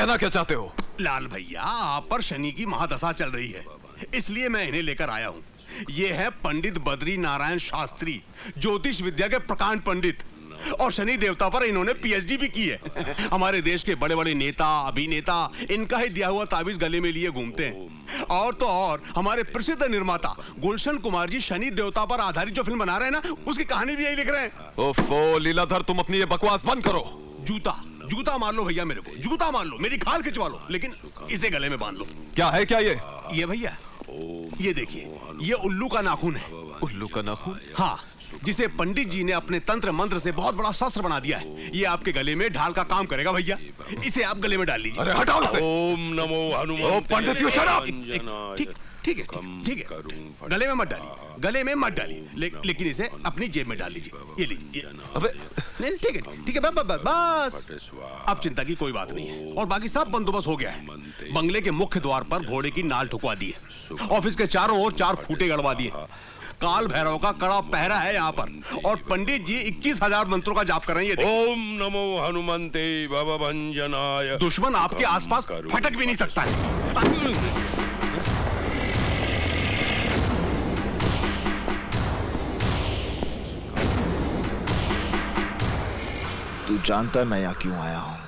कहना क्या चाहते हो? लाल भैया, आप पर शनि की महादशा चल रही है, इसलिए मैं इन्हें लेकर आया हूँ। ये है पंडित बद्री नारायण शास्त्री, ज्योतिष विद्या के प्रकांड पंडित, और शनि देवता पर इन्होंने पीएचडी भी की है। हमारे देश के बड़े बड़े नेता अभिनेता इनका ही दिया हुआ ताबीज गले में लिए घूमते हैं। और तो और हमारे प्रसिद्ध निर्माता गुलशन कुमार जी शनि देवता पर आधारित जो फिल्म बना रहे हैं ना, उसकी कहानी भी यही लिख रहे हैं। ओफो लीलाधर, तुम अपनी ये बकवास बंद करो। जूता मार लो भैया, मेरे को जूता मार लो, मेरी खाल खिंचवा लो, लेकिन इसे गले में बांध लो। क्या है क्या ये भैया, ये देखिए, ये उल्लू का नाखून है। उल्लू का नाखून? हाँ, जिसे पंडित जी ने अपने तंत्र मंत्र से बहुत बड़ा शस्त्र बना दिया है। ये आपके गले में ढाल का काम करेगा भैया, इसे आप गले में डाल लीजिए। अरे हटाओ इसे। ओम नमो हनुमते पंडित यू शट अप। ठीक है, गले में मत डालिए, गले में मत डालिए, लेकिन इसे अपनी जेब में डाल लीजिए। ये लीजिए। अबे नहीं, ठीक है, बस अब चिंता की कोई बात नहीं है। और बाकी सब बंदोबस्त हो गया है। बंगले के मुख्य द्वार पर घोड़े की नाल ठुकवा दी है, ऑफिस के चारों ओर 4 खूंटे गड़वा दिए, काल भैरव का कड़ा पहरा है यहाँ पर, और पंडित जी 21,000 मंत्रों का जाप कर रहे हैं। ओम नमो हनुमते भवभंजनाय। दुश्मन आपके आसपास फटक भी नहीं सकता है। तू जानता मैं यहाँ क्यों आया हूँ?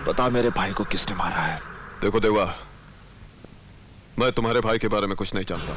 बता मेरे भाई को किसने मारा है? देखो देवा, मैं तुम्हारे भाई के बारे में कुछ नहीं जानता।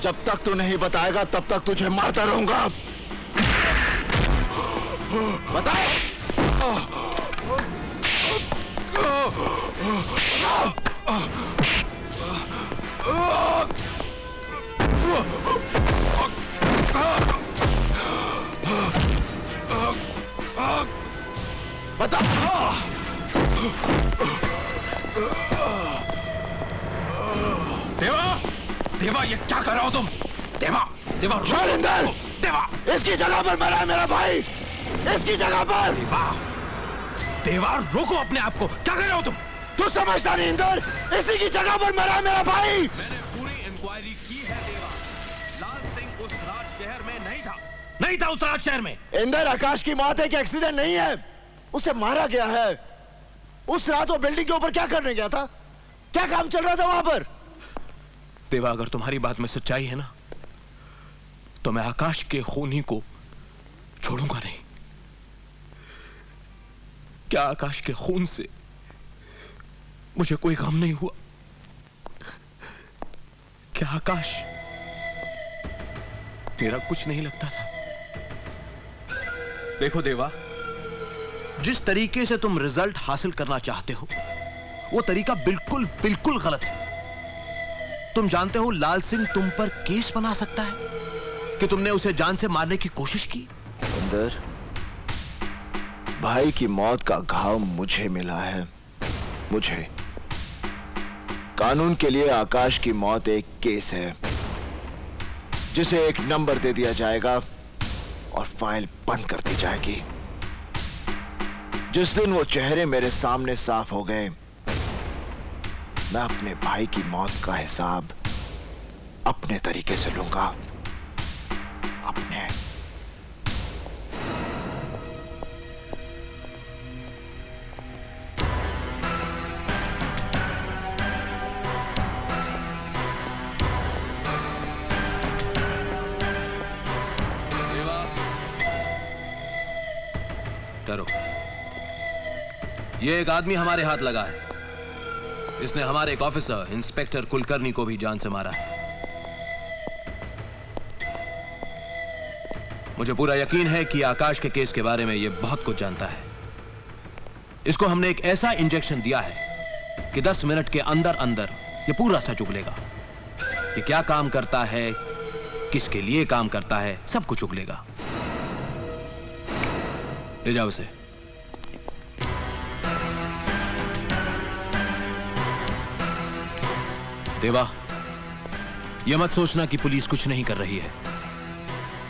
जब तक तू नहीं बताएगा तब तक तुझे मारता रहूंगा। बता। बता। देवा, ये क्या कर रहे हो तुम? देवा शैलेंद्र, देवा, इसकी जगह पर मरा है मेरा भाई, इसकी जगह पर। देवा रुको अपने आप को, क्या कर रहे हो तुम? तू समझता नहीं इंदर, इसी की जगह पर मरा है मेरा भाई। मैंने पूरी इंक्वायरी की है देवा, लाल सिंह उस राज शहर में नहीं था उस राज शहर में। इंदर, आकाश की मौत एक एक्सीडेंट नहीं है, उसे मारा गया है। उस रात वो बिल्डिंग के ऊपर क्या करने गया था? क्या काम चल रहा था वहां पर? देवा, अगर तुम्हारी बात में सच्चाई है ना, तो मैं आकाश के खूनी को छोड़ूंगा नहीं। क्या आकाश के खून से मुझे कोई गम नहीं हुआ? क्या आकाश मेरा कुछ नहीं लगता था? देखो देवा, जिस तरीके से तुम रिजल्ट हासिल करना चाहते हो, वो तरीका बिल्कुल गलत है। तुम जानते हो लाल सिंह तुम पर केस बना सकता है कि तुमने उसे जान से मारने की कोशिश की। अंदर, भाई की मौत का घाव मुझे मिला है, मुझे। कानून के लिए आकाश की मौत एक केस है, जिसे एक नंबर दे दिया जाएगा और फाइल बंद कर दी जाएगी। जिस दिन वो चेहरे मेरे सामने साफ हो गए, मैं अपने भाई की मौत का हिसाब अपने तरीके से लूंगा, अपने। ठहरो। ये एक आदमी हमारे हाथ लगा है। इसने हमारे एक ऑफिसर इंस्पेक्टर कुलकर्णी को भी जान से मारा है। मुझे पूरा यकीन है कि आकाश के केस के बारे में ये बहुत कुछ जानता है। इसको हमने एक ऐसा इंजेक्शन दिया है कि 10 मिनट के अंदर अंदर ये पूरा सच उगलेगा। ये क्या काम करता है, किसके लिए काम करता है, सब कुछ उगलेगा। ले जाओ इसे। देवा, यह मत सोचना कि पुलिस कुछ नहीं कर रही है।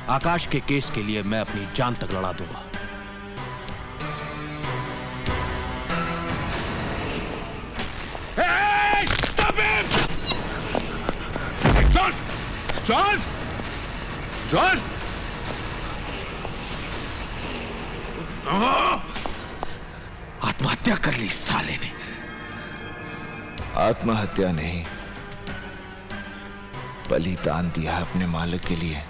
आकाश के केस के लिए मैं अपनी जान तक लड़ा दूंगा। Hey! Stop him! John! John! John! आत्महत्या कर ली साले ने। आत्महत्या नहीं, बलिदान दिया अपने मालिक के लिए।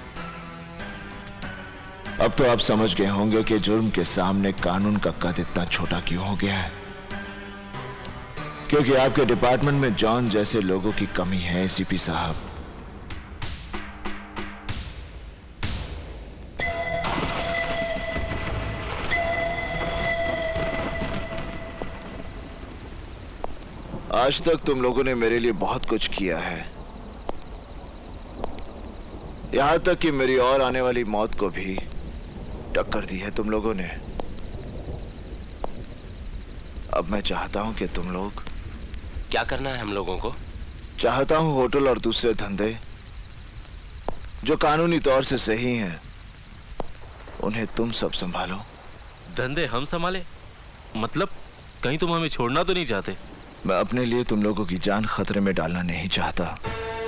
अब तो आप समझ गए होंगे कि जुर्म के सामने कानून का कद इतना छोटा क्यों हो गया है। क्योंकि आपके डिपार्टमेंट में जॉन जैसे लोगों की कमी है एसीपी साहब। आज तक तुम लोगों ने मेरे लिए बहुत कुछ किया है, यहां तक कि मेरी और आने वाली मौत को भी टक्कर दी है तुम लोगों ने। अब मैं चाहता हूं कि तुम लोग। क्या करना है हम लोगों को? चाहता हूं होटल और दूसरे धंधे जो कानूनी तौर से सही हैं, उन्हें तुम सब संभालो। धंधे हम संभाले? मतलब कहीं तुम हमें छोड़ना तो नहीं चाहते? मैं अपने लिए तुम लोगों की जान खतरे में डालना नहीं चाहता।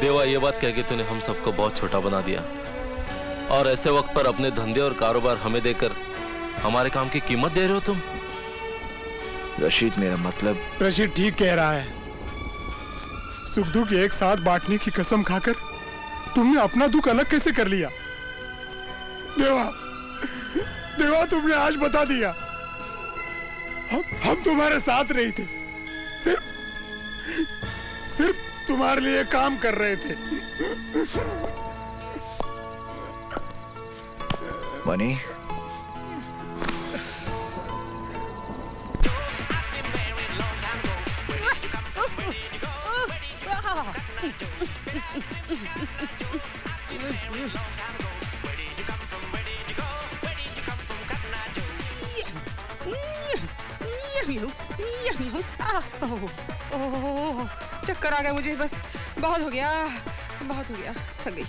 देवा, ये बात कह के तूने हम सबको बहुत छोटा बना दिया, और ऐसे वक्त पर अपने धंधे और कारोबार हमें देकर हमारे काम की कीमत दे रहे हो तुम। रशीद, मेरा मतलब। रशीद ठीक कह रहा है। सुख दुख एक साथ बांटने की कसम खाकर तुमने अपना दुख अलग कैसे कर लिया? देवा, देवा, तुमने आज बता दिया। हम तुम्हारे साथ नहीं थे, सिर्फ तुम्हारे लिए काम कर रहे थे। मनी, चक्कर आ गया मुझे। बस बहुत हो गया, बहुत हो गया, थक गई।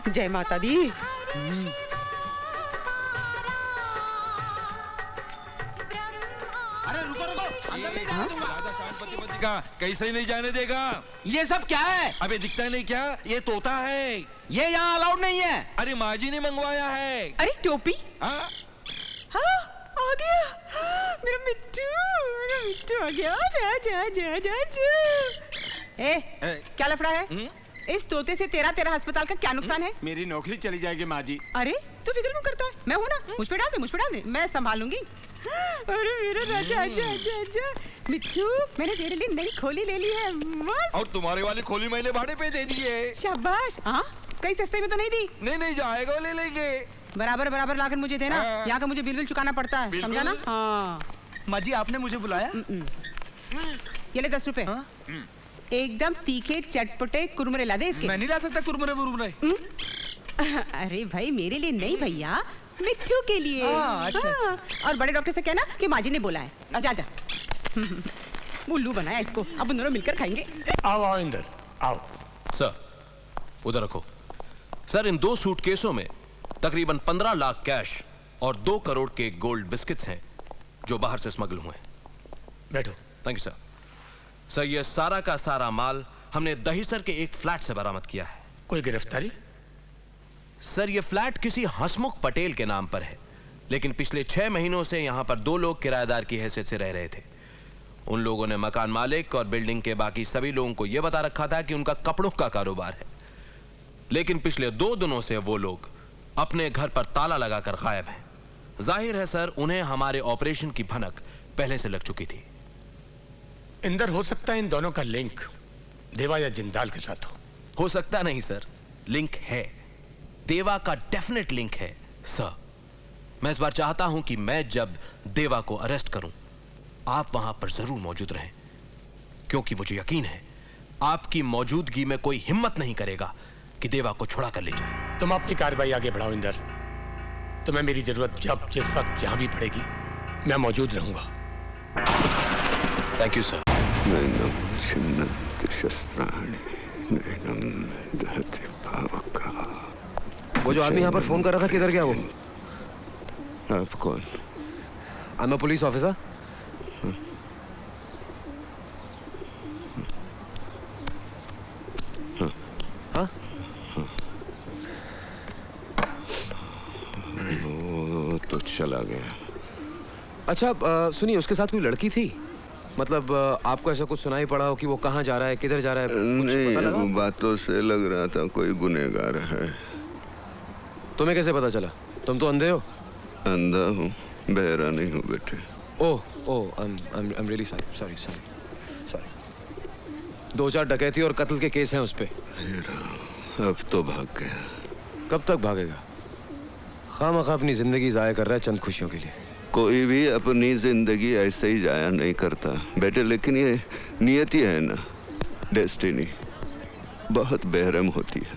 जय माता दी। अरे रुको रुको, अंदर नहीं जाने दूंगा। राजा शांति का कैसे ही नहीं जाने देगा। ये सब क्या है? अबे दिखता नहीं क्या? ये तोता है। ये यहाँ अलाउड नहीं है। अरे माँ जी ने मंगवाया है। अरे टोपी। हाँ? हाँ, आ गया मेरा मिट्टू, मेरा मिट्टू आ गया। जा जा जा जा जा। ए, क्या लफड़ा है? इस तोते से तेरा अस्पताल का क्या नुकसान है? मेरी नौकरी चली जाएगी माँ जी। अरे तू फिक्र क्यों करता है? मैं हूँ ना, मुझ पे डाल दे, मुझ पे डाल दे, मैं संभाल लूंगी। अरे मेरा राजा, आजा आजा आजा। मिट्टू, मैंने तेरे लिए नई खोली ले ली है, मस्त। और तुम्हारे वाली खोली मैंने भाड़े पे दे दी है। शाबाश। हाँ, कहीं सस्ते में तो नहीं दी? नहीं जाएगा, वो ले लेंगे। बराबर बराबर लाकर मुझे देना। यहाँ का मुझे बिल चुकाना पड़ता है, समझा ना? हाँ। माँ जी, आपने मुझे बुलाया? ये ले 10 रुपए। एकदम तीखे चटपटे कुरमुरे ला दे इसके। मैं नहीं ला सकता कुरमुरे वुरमुरे। अरे भाई, मेरे लिए नहीं भैया, मिट्टू के लिए। अच्छा। और बड़े डॉक्टर से कहना कि माँ जी ने बोला है। जा जा। उल्लू बनाया इसको, अब दोनों मिलकर खाएंगे। आओ आओ इंदर, आओ। सर, उधर रखो। सर, इन 2 सूटकेसों में तकरीबन 15 लाख कैश और 2 करोड़ के गोल्ड बिस्किट्स हैं जो बाहर से स्मगल हुए हैं। बैठो। Thank you sir. सर, ये सारा का सारा माल हमने दहीसर के एक फ्लैट से बरामद किया है। कोई गिरफ्तारी? सर, ये फ्लैट किसी हसमुख पटेल के नाम पर है, लेकिन पिछले 6 महीनों से यहां पर 2 लोग किराएदार की हैसियत से रह रहे थे। उन लोगों ने मकान मालिक और बिल्डिंग के बाकी सभी लोगों को यह बता रखा था कि उनका कपड़ों का कारोबार है। लेकिन पिछले 2 दिनों से वो लोग अपने घर पर ताला लगाकर गायब हैं। जाहिर है सर, उन्हें हमारे ऑपरेशन की भनक पहले से लग चुकी थी। इंदर, हो सकता है इन दोनों का लिंक देवा या जिंदाल के साथ हो सकता नहीं सर, लिंक है। देवा का डेफिनेट लिंक है सर। मैं इस बार चाहता हूं कि मैं जब देवा को अरेस्ट करूं, आप वहां पर जरूर मौजूद रहें, क्योंकि मुझे यकीन है आपकी मौजूदगी में कोई हिम्मत नहीं करेगा कि देवा को छुड़ा कर ले जाए। तुम अपनी कार्रवाई आगे बढ़ाओ इंदर। तुम्हें मेरी जरूरत जब जिस वक्त जहां भी पड़ेगी, मैं मौजूद रहूंगा। Thank you sir. वो जो आदमी यहाँ पर फोन कर रहा था, किधर गया वो? आप कौन? I am a police officer. हाँ? वो तो चला गया। अच्छा, सुनिए, उसके साथ कोई लड़की थी? मतलब आपको ऐसा कुछ सुनाई पड़ा हो कि वो कहाँ जा रहा है, किधर जा रहा है? कुछ पता लगा? नहीं, बातों से लग रहा था कोई गुनहगार है। तुम्हें कैसे पता चला? तुम तो अंधे हो। अंधा हूँ, बहरा नहीं हूँ बेटे। ओह ओह, आई एम रियली सॉरी। 2-4 डकैती और कत्ल के केस हैं उस पे। अब तो भाग गया। कब तक भागेगा? खामखा अपनी जिंदगी जाया कर रहा है चंद खुशियों के लिए। कोई भी अपनी जिंदगी ऐसे ही जाया नहीं करता बेटे, लेकिन ये नियति है ना, डेस्टिनी, बहुत बेरहम होती है।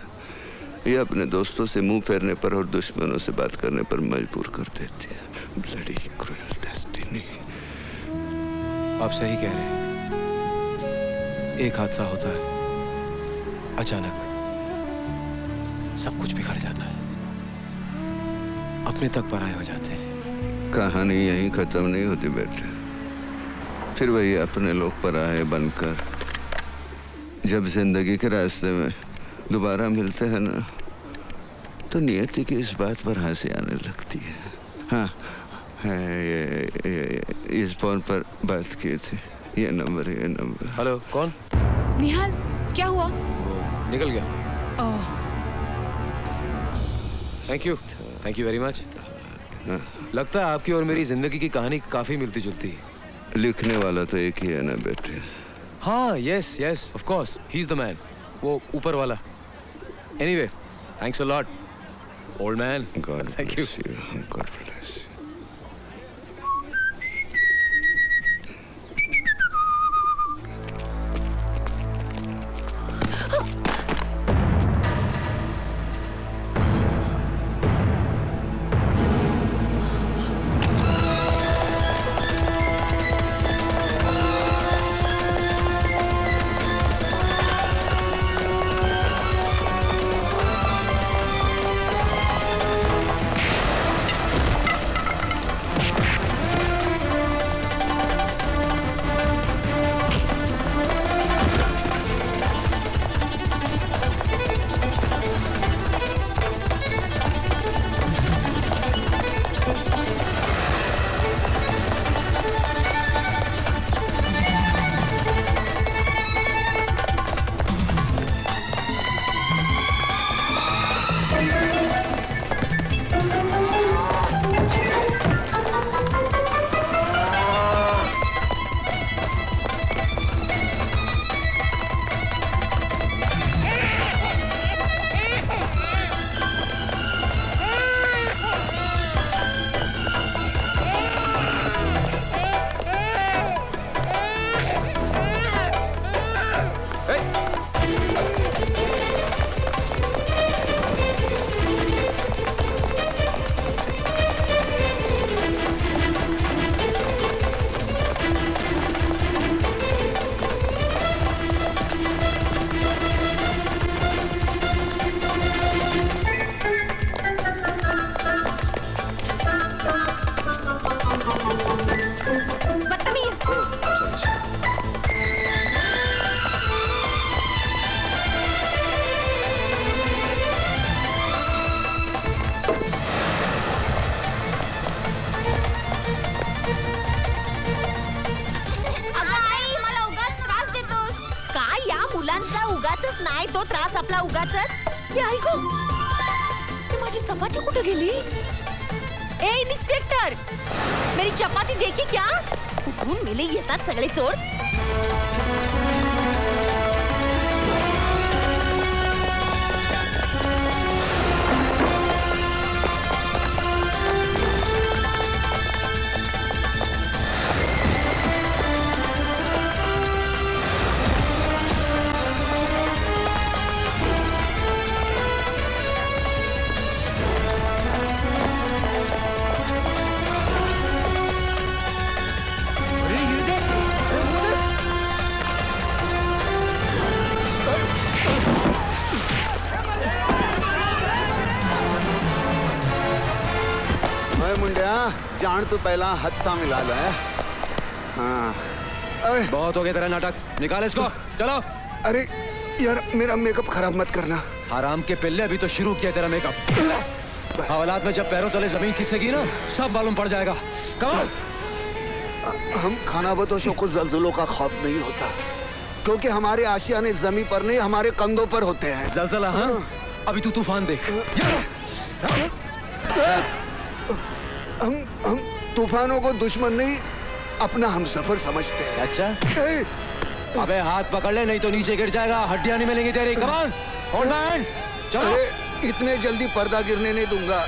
ये अपने दोस्तों से मुंह फेरने पर और दुश्मनों से बात करने पर मजबूर कर देती है। Bloody cruel destiny. आप सही कह रहे हैं। एक हादसा होता है, अचानक सब कुछ बिखर जाता है, अपने तक पराये हो जाते हैं। कहानी यहीं खत्म नहीं होती बेटे। फिर वही अपने लोग पराये बनकर जब जिंदगी के रास्ते में दोबारा मिलते हैं ना, तो नियति की इस बात पर हंसी आने लगती है। हाँ, ये इस फोन पर बात की थी। ये नंबर। हेलो, कौन? निहाल, क्या हुआ? निकल गया। ओह, थैंक यू वेरी मच। लगता है आपकी और मेरी जिंदगी की कहानी काफी मिलती जुलती है। लिखने वाला तो एक ही है ना बेटे। हाँ, yes of course, he is the man, वो ऊपर वाला। Anyway, thanks a lot old man. Thank you. God bless you. मुलांचा उगाचच नाही तो त्रास आपला उगाचच हे ऐको, माझी चपाती कुठे गेली? ए इन्स्पेक्टर, मेरी चपाती देखी क्या? कुठून मेले येतात सगळे चोर? मुंडिया जान तू पहला हत्था मिला लो है। हाँ बहुत हो गया तेरा नाटक, निकाल इसको, चलो। अरे यार मेरा मेकअप खराब मत करना। हराम के पिल्ले, अभी तो शुरू किया तेरा मेकअप। हवालात में जब पैरों तले जमीन खिसेगी ना, सब मालूम पड़ जाएगा। कमाल। हम खानाबदोशों को जल्जलों का खौफ नहीं होता, क्योंकि हमारे आशियाने जमीन पर नहीं हमारे कंधों पर होते हैं। जलजला? हाँ, अभी तू तूफान देख। हम तूफानों को दुश्मन नहीं, अपना हमसफर समझते हैं। अच्छा? अबे हाथ पकड़ ले, नहीं तो नीचे गिर जाएगा, हड्डियां नहीं मिलेंगी तेरी। कमान, होल्ड हैंड, चलो। अरे इतने जल्दी पर्दा गिरने नहीं दूंगा,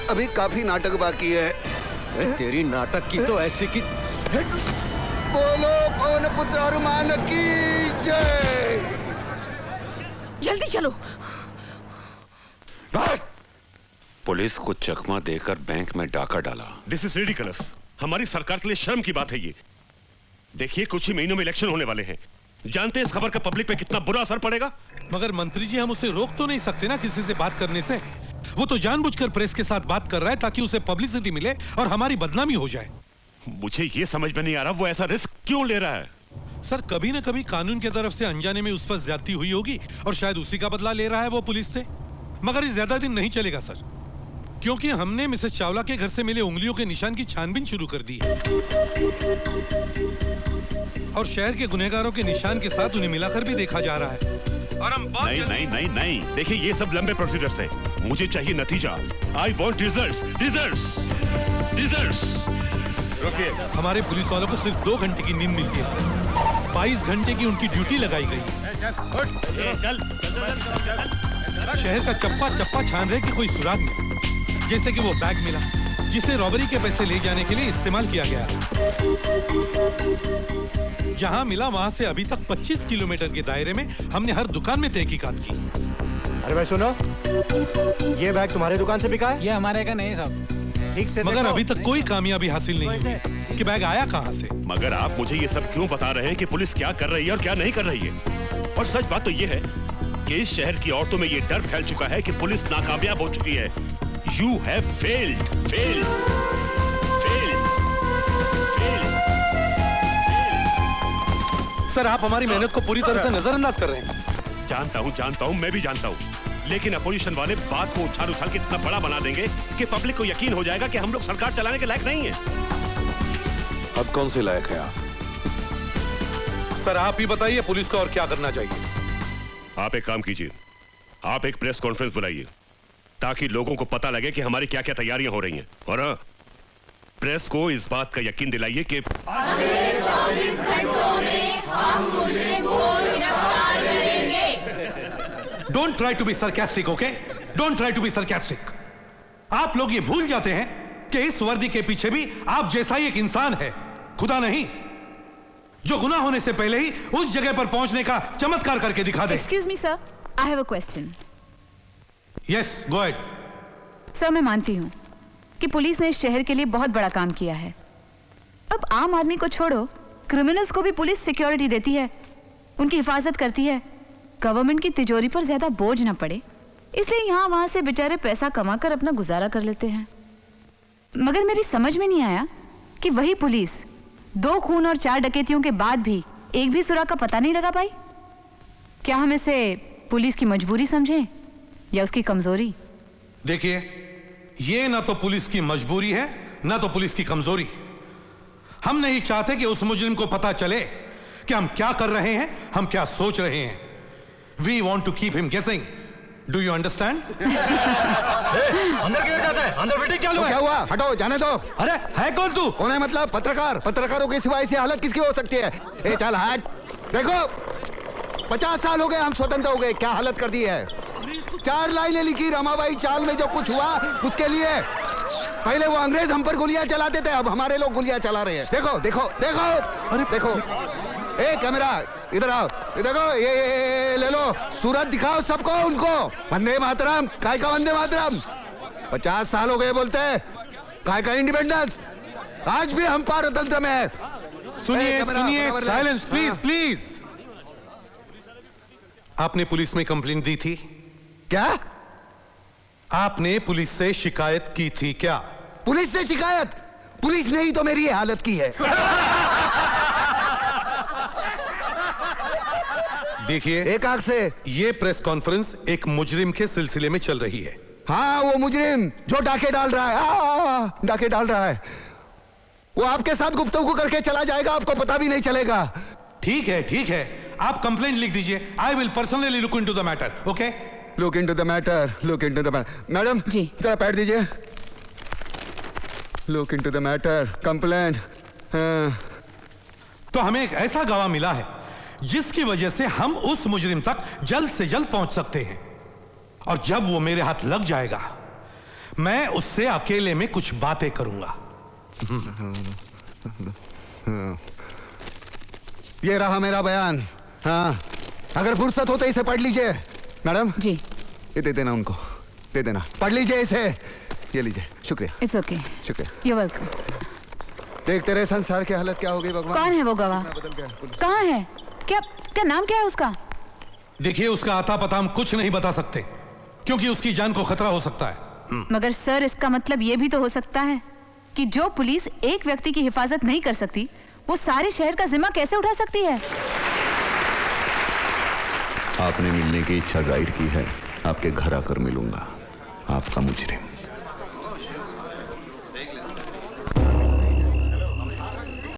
अभी काफी नाटक बाकी है। तेरी नाटक की तो ऐसी की। बोलो कौन पुत्र हनुमान की जय। जल्दी चलो। पुलिस को चकमा देकर बैंक में डाका डाला। This is ridiculous. हमारी सरकार के लिए शर्म की बात है ये। देखिए कुछ ही महीनों में इलेक्शन होने वाले हैं, जानते हैं इस खबर का पब्लिक पे कितना बुरा असर पड़ेगा। मगर मंत्री जी, हम उसे रोक तो नहीं सकते ना किसी से बात करने से। वो तो जानबूझकर प्रेस के साथ बात कर रहा है ताकि उसे पब्लिसिटी मिले और हमारी बदनामी हो जाए। मुझे ये समझ में नहीं आ रहा वो ऐसा रिस्क क्यों ले रहा है। सर, कभी न कभी कानून की तरफ से अनजाने में उस पर ज्यादती हुई होगी और शायद उसी का बदला ले रहा है वो पुलिस से। मगर ये ज्यादा दिन नहीं चलेगा सर, क्योंकि हमने मिसेस चावला के घर से मिले उंगलियों के निशान की छानबीन शुरू कर दी है और शहर के गुनहगारों के निशान के साथ उन्हें मिलाकर भी देखा जा रहा है। और हम नहीं, देखिए ये सब लंबे प्रोसीजर्स हैं। मुझे चाहिए नतीजा। I want results, results, results. रुकिए, हमारे पुलिस वालों को सिर्फ 2 घंटे की नींद मिलती है सर। 22 घंटे की उनकी ड्यूटी लगाई गई है। चल। शहर का चप्पा चप्पा छान रहे कि कोई सुराग नहीं। जैसे कि वो बैग मिला जिसे रॉबरी के पैसे ले जाने के लिए इस्तेमाल किया गया। जहां मिला वहां से अभी तक 25 किलोमीटर के दायरे में हमने हर दुकान में तहकीकात की। अरे भाई सुनो, ये बैग तुम्हारे दुकान से बिका है? ये हमारे का नहीं साहब। ठीक से मगर अभी तक कोई कामयाबी हासिल नहीं हुई कि बैग आया कहां से। मगर आप मुझे ये सब क्यों बता रहे हैं कि पुलिस क्या कर रही है और क्या नहीं कर रही है? और सच बात तो ये है कि इस शहर की औरतों में ये डर फैल चुका है कि पुलिस नाकामयाब हो चुकी है। You have failed, failed, failed, failed, failed. Sir, आप हमारी मेहनत को पूरी तरह से नजरअंदाज कर रहे हैं। जानता हूँ, मैं भी जानता हूँ, लेकिन अपोजिशन वाले बात को उछाल के इतना बड़ा बना देंगे कि पब्लिक को यकीन हो जाएगा कि हम लोग सरकार चलाने के लायक नहीं है। अब कौन से लायक है आप? सर, आप ही बताइए पुलिस को और क्या करना चाहिए। आप एक काम कीजिए, आप एक प्रेस कॉन्फ्रेंस बुलाइए ताकि लोगों को पता लगे कि हमारी क्या क्या तैयारियां हो रही हैं। और प्रेस को इस बात का यकीन दिलाइए कि अगले 24 घंटों में हम मुझे को गिरफ्तार करेंगे। Don't try to be sarcastic, okay? Don't try to be sarcastic. आप लोग ये भूल जाते हैं कि इस वर्दी के पीछे भी आप जैसा ही एक इंसान है, खुदा नहीं, जो गुनाह होने से पहले ही उस जगह पर पहुंचने का चमत्कार करके दिखा दे। Excuse me sir, I have a question. Yes, go ahead. Sir, मैं मानती हूँ कि पुलिस ने इस शहर के लिए बहुत बड़ा काम किया है। अब आम आदमी को छोड़ो, क्रिमिनल्स को भी पुलिस सिक्योरिटी देती है, उनकी हिफाजत करती है, गवर्नमेंट की तिजोरी पर ज्यादा बोझ ना पड़े, इसलिए यहाँ वहां से बेचारे पैसा कमाकर अपना गुजारा कर लेते हैं। मगर मेरी समझ में नहीं आया कि वही पुलिस 2 खून और 4 डकैतियों के बाद भी एक भी सुराग का पता नहीं लगा पाई। क्या हम इसे पुलिस की मजबूरी समझें या उसकी कमजोरी? देखिए, ये ना तो पुलिस की मजबूरी है ना तो पुलिस की कमजोरी। हम नहीं चाहते कि उस मुजरिम को पता चले कि हम क्या कर रहे हैं, हम क्या सोच रहे हैं। We want to keep him guessing do you understand? अंदर क्यों जाता है? अंदर मीटिंग चालू है। क्या हुआ? हटो, जाने दो। अरे है कौन तू? कौन है मतलब? पत्रकार। पत्रकारों की सिवाय ऐसी हालत किसकी हो सकती है? ए चल हट। देखो 50 साल हो गए हम स्वतंत्र हो गए, क्या हालत कर दी है। 4 लाइनें लिखी रमाबाई चाल में, जो कुछ हुआ उसके लिए। पहले वो अंग्रेज हम पर गोलियां चलाते थे, अब हमारे लोग गोलियां चला रहे हैं। देखो देखो देखो, अरे देखो। ए कैमरा इधर आओ, ये देखो, ये ले लो, सूरत दिखाओ सबको, उनको। वंदे मातरम, काय का वंदे मातरम। 50 साल हो गए बोलते हैं, काय का इंडिपेंडेंस। आज भी हम पारतंत्र में है। सुनिए सुनिए, साइलेंस प्लीज प्लीज। आपने पुलिस में कंप्लेंट दी थी क्या? आपने पुलिस से शिकायत की थी क्या? पुलिस से शिकायत? पुलिस ने ही तो मेरी हालत की है। देखिए, एक आंख से ये प्रेस कॉन्फ्रेंस एक मुजरिम के सिलसिले में चल रही है। हाँ, वो मुजरिम जो डाके डाल रहा है, डाके डाल रहा है, वो आपके साथ गुफ्तगू करके चला जाएगा, आपको पता भी नहीं चलेगा। ठीक है, आप कंप्लेंट लिख दीजिए। I will personally look into the matter. Okay, look into the matter, look into the matter. Madam ji जरा पैड दीजिए। Look into the matter, complaint. तो हमें एक ऐसा गवाह मिला है जिसकी वजह से हम उस मुजरिम तक जल्द से जल्द पहुंच सकते हैं, और जब वो मेरे हाथ लग जाएगा मैं उससे अकेले में कुछ बातें करूंगा। ये रहा मेरा बयान। हाँ, अगर फुर्सत हो तो इसे पढ़ लीजिए। मैडम जी, ये दे देना उनको, दे देना, पढ़ लीजिए इसे। ये लीजिए, शुक्रिया। इट्स ओके, शुक्रिया। You welcome. देखते रहे संसार की हालत क्या हो गई भगवान। कौन है वो गवाह? कहाँ है? क्या क्या नाम क्या है उसका? देखिए, उसका आता पता हम कुछ नहीं बता सकते, क्योंकि उसकी जान को खतरा हो सकता है। मगर सर, इसका मतलब ये भी तो हो सकता है कि जो पुलिस एक व्यक्ति की हिफाजत नहीं कर सकती, वो सारे शहर का जिम्मा कैसे उठा सकती है? आपने मिलने की इच्छा जाहिर की है, आपके घर आकर मिलूंगा, आपका मुजरिम।